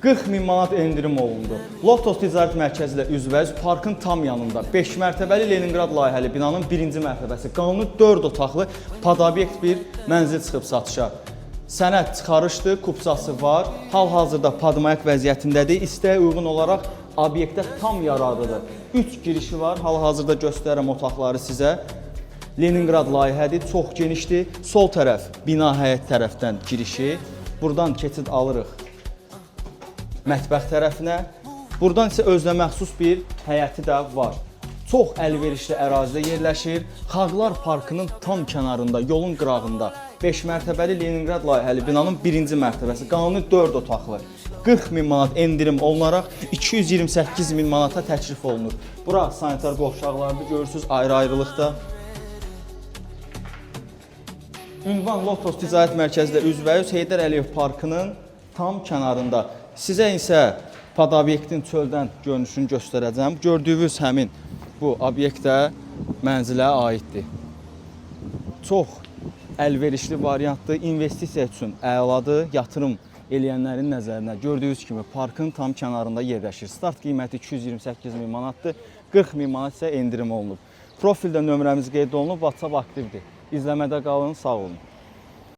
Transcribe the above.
40 min manat endirim olundu. Lotos Ticarət Mərkəzi ilə üzbəüz parkın tam yanında 5 mərtəbəli Leningrad layihəli binanın 1-ci mərtəbəsi qanuni 4 otaqlı podobyekt bir mənzil çıxıb satışa. Sənəd çıxarışdır, kupsası var. Hal-hazırda padmayak vəziyyətindədir. İstəyə uyğun olaraq obyektə tam yararlıdır. 3 girişi var. Hal-hazırda göstərəm otaqları sizə. Leningrad layihədir, çox genişdir. Sol tərəf bina həyət tərəfdən girişi. Buradan keçid alırıq mətbəx tərəfinə. Buradan isə özünə məxsus bir həyəti də var. Çox əlverişli ərazidə yerləşir. Xalqlar Parkının tam kənarında, yolun qırağında 5 mərtəbəli Leningrad layihəli binanın 1-ci mərtəbəsi, qanuni 4 otaqlı. 40 min manat endirim olunaraq 228 min manata təklif olunur. Bura sanitar qovşaqlarını görürsünüz ayrı-ayrılıqda. Ünvan Lotos Ticarət Mərkəzi ilə üzbəüz Heydər Əliyev Parkının tam kənarında. Sizə isə podobyektin çöldən görünüşünü göstərəcəm. Gördüyünüz həmin bu obyekt də mənzilə aiddir. Çox əlverişli variantdır, investisiya üçün əladır, yatırım eləyənlərin nəzərinə. Gördüyünüz kimi parkın tam kənarında yerləşir. Start qiyməti 228 min manatdır, 40 min manat isə endirim olunub. Profildə nömrəmiz qeyd olunub, WhatsApp aktivdir. İzləmədə qalın, sağ olun.